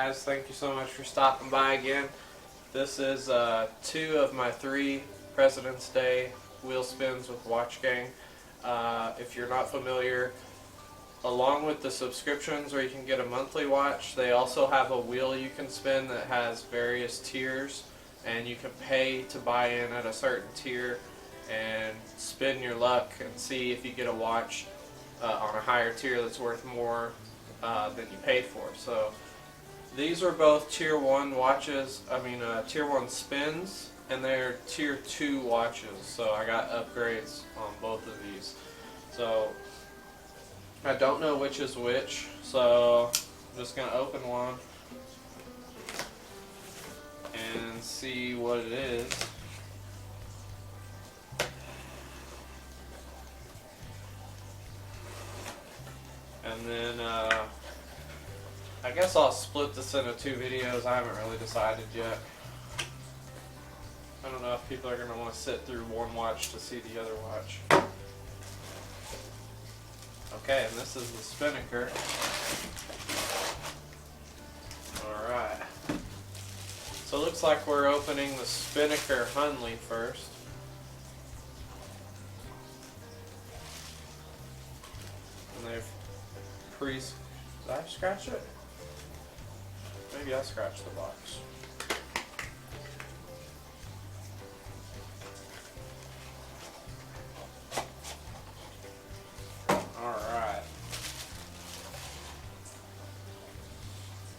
guys, thank you so much for stopping by again. This is 2 of my 3 President's Day wheel spins with watchgang. If you're not familiar, along with the subscriptions where you can get a monthly watch, they also have a wheel you can spin that has various tiers, and you can pay to buy in at a certain tier and spin your luck and see if you get a watch on a higher tier that's worth more than you paid for. So these are both tier 1 watches, tier 1 spins, and they're tier 2 watches. So I got upgrades on both of these. So I don't know which is which, so I'm just going to open one and see what it is. And then I guess I'll split this into 2 videos. I haven't really decided yet. I don't know if people are going to want to sit through one watch to see the other watch. Okay, and this is the Spinnaker. Alright. So it looks like we're opening the Spinnaker Hunley first. And they've did I scratch it? Maybe I scratched the box. Alright.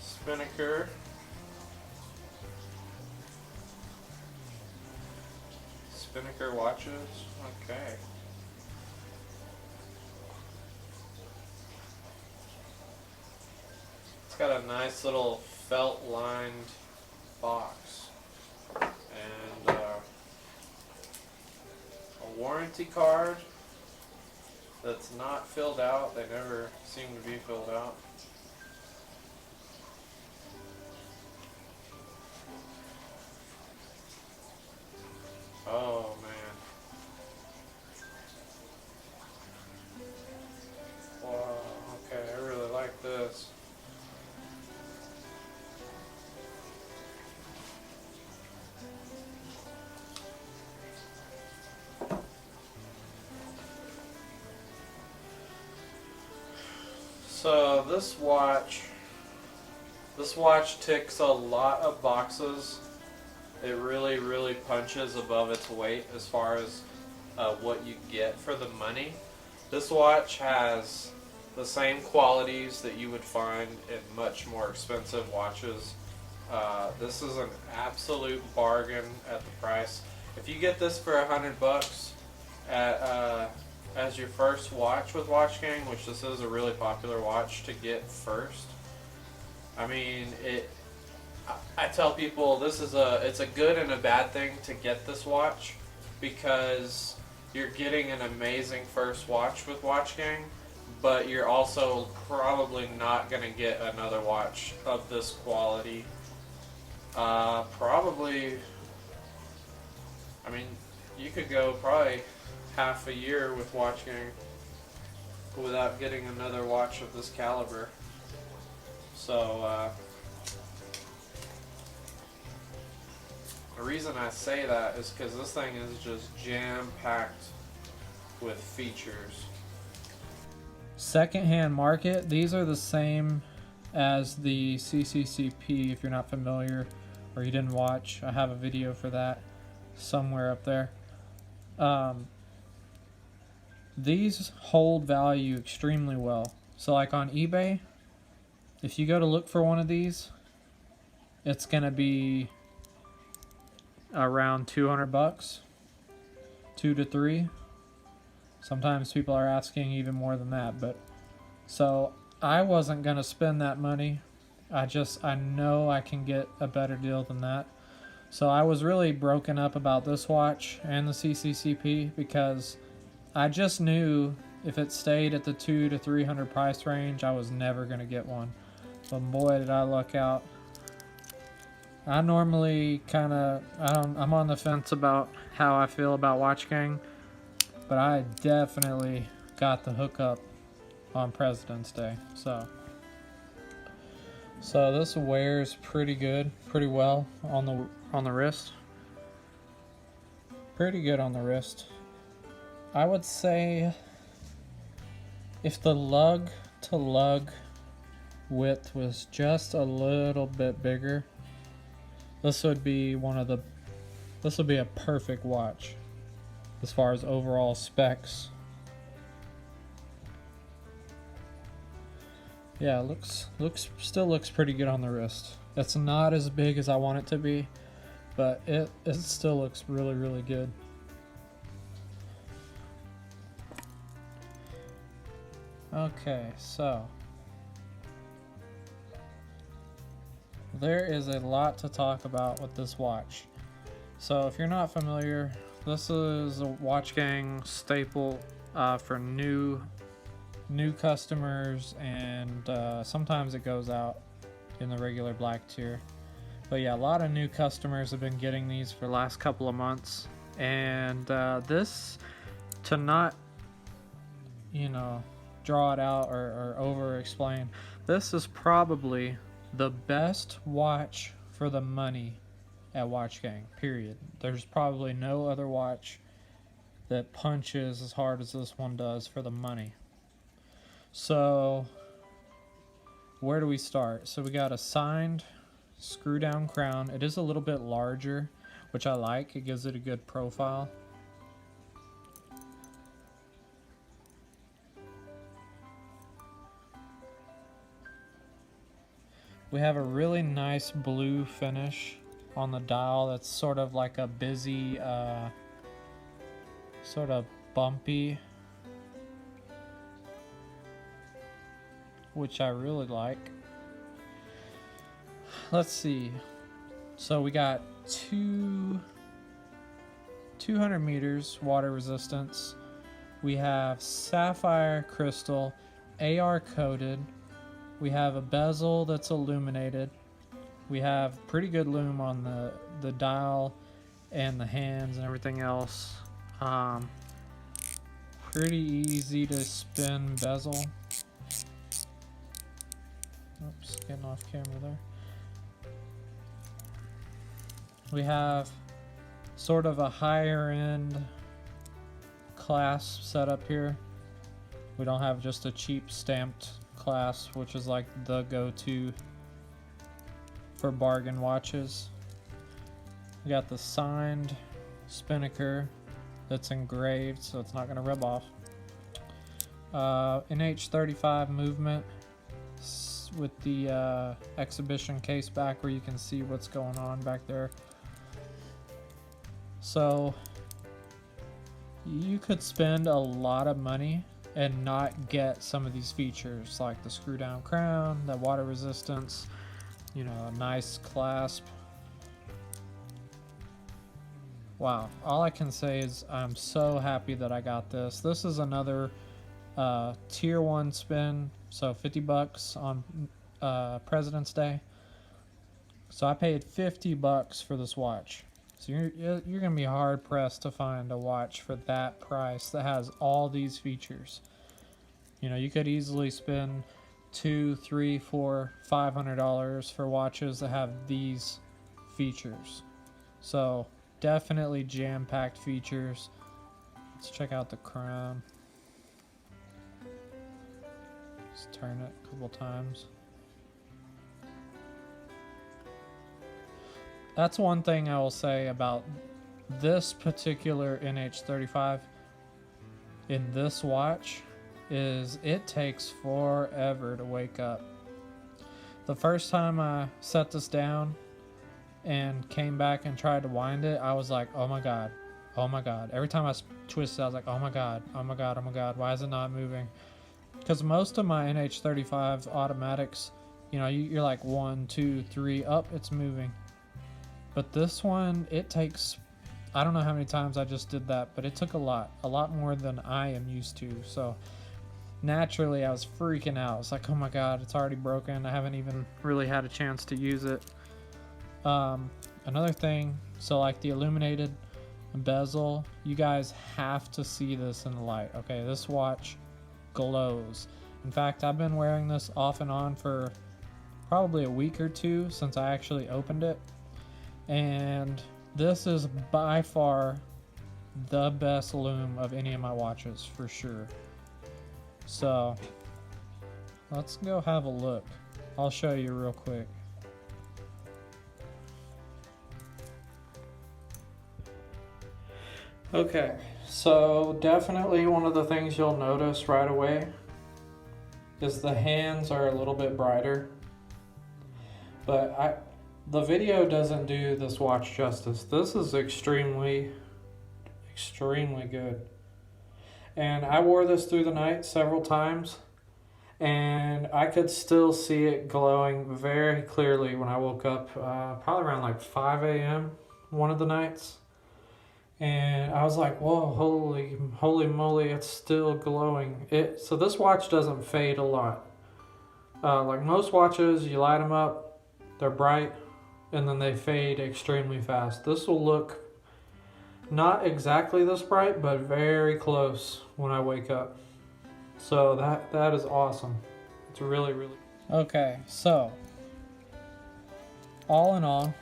Spinnaker. Spinnaker watches. Okay. It's got a nice little felt lined box and a warranty card that's not filled out. They never seem to be filled out. Oh man. Wow, okay, I really like this. So this watch ticks a lot of boxes. It really punches above its weight as far as what you get for the money. This watch has the same qualities that you would find in much more expensive watches. This is an absolute bargain at the price. If you get this for $100 as your first watch with watchgang, which this is a really popular watch to get first. I mean, I tell people it's a good and a bad thing to get this watch, because you're getting an amazing first watch with watchgang, but you're also probably not going to get another watch of this quality. Probably, I mean, you could go probably half a year with watchgang without getting another watch of this caliber. So the reason I say that is because this thing is just jam-packed with features. Secondhand market, these are the same as the CCCP. If you're not familiar or you didn't watch, I have a video for that somewhere up there. These hold value extremely well. So like on eBay, if you go to look for one of these, it's gonna be around $200, 2 to 3. Sometimes people are asking even more than that, but so I wasn't gonna spend that money. I know I can get a better deal than that. So I was really broken up about this watch and the CCCP, because I just knew if it stayed at the $200 to $300 price range, I was never gonna get one. But boy, did I luck out. I normally I'm on the fence about how I feel about watchgang, but I definitely got the hookup on President's Day. So So this wears pretty good, pretty well on the wrist. Pretty good on the wrist. I would say if the lug to lug width was just a little bit bigger, this would be a perfect watch as far as overall specs. Yeah, still looks pretty good on the wrist. It's not as big as I want it to be, but it still looks really, really good. Okay, so there is a lot to talk about with this watch. So if you're not familiar, this is a watchgang staple for new customers, and sometimes it goes out in the regular black tier. But yeah, a lot of new customers have been getting these for the last couple of months, and this, to not, draw it out or over explain, this is probably the best watch for the money at watchgang, period. There's probably no other watch that punches as hard as this one does for the money. So where do we start? So we got a signed screw down crown. It is a little bit larger, which I like. It gives it a good profile. We have a really nice blue finish on the dial that's sort of like a busy, sort of bumpy, which I really like. Let's see. So we got 200 meters water resistance. We have sapphire crystal, AR coated. We have a bezel that's illuminated. We have pretty good lume on the dial and the hands and everything else. Pretty easy to spin bezel. Oops, getting off camera there. We have sort of a higher end clasp setup here. We don't have just a cheap stamped clasp, which is like the go-to for bargain watches. We got the signed Spinnaker that's engraved, so it's not going to rub off. NH35 movement with the exhibition case back where you can see what's going on back there. So you could spend a lot of money and not get some of these features like the screw down crown, the water resistance, a nice clasp. Wow, all I can say is I'm so happy that I got this. This is another tier 1 spin, so $50 on President's Day. So I paid $50 for this watch. So you're gonna be hard pressed to find a watch for that price that has all these features. You could easily spend $200, $300, $400, $500 for watches that have these features. So definitely jam-packed features. Let's check out the crown. Let's turn it a couple times. That's one thing I will say about this particular NH35 in this watch is it takes forever to wake up. The first time I set this down and came back and tried to wind it, I was like, oh my god, oh my god. Every time I twisted, I was like, oh my god, oh my god, oh my god, why is it not moving? Because most of my NH35 automatics, you're like 1, 2, 3, up, it's moving. But this one, it takes, I don't know how many times I just did that, but it took a lot more than I am used to. So naturally I was freaking out. It's like, oh my god, it's already broken. I haven't even really had a chance to use it. Another thing, so like the illuminated bezel, you guys have to see this in the light. Okay, this watch glows. In fact, I've been wearing this off and on for probably a week or two since I actually opened it, and this is by far the best lume of any of my watches for sure. So let's go have a look. I'll show you real quick. Okay, so definitely one of the things you'll notice right away is the hands are a little bit brighter, but the video doesn't do this watch justice. This is extremely good. And I wore this through the night several times, and I could still see it glowing very clearly when I woke up, probably around like 5 a.m. one of the nights. And I was like, whoa, holy moly, it's still glowing. So this watch doesn't fade a lot. Like most watches, you light them up, they're bright, and then they fade extremely fast. This will look not exactly this bright, but very close when I wake up. So that is awesome. It's really okay. So all in all,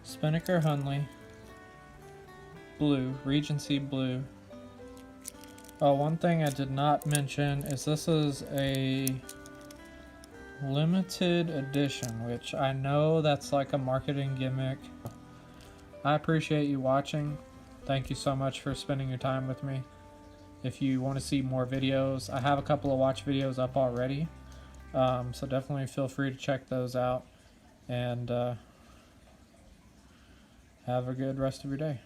Spinnaker Hunley blue, Regency blue. One thing I did not mention is this is a limited edition, which I know that's like a marketing gimmick. I appreciate you watching. Thank you so much for spending your time with me. If you want to see more videos, I have a couple of watch videos up already, so definitely feel free to check those out, and have a good rest of your day.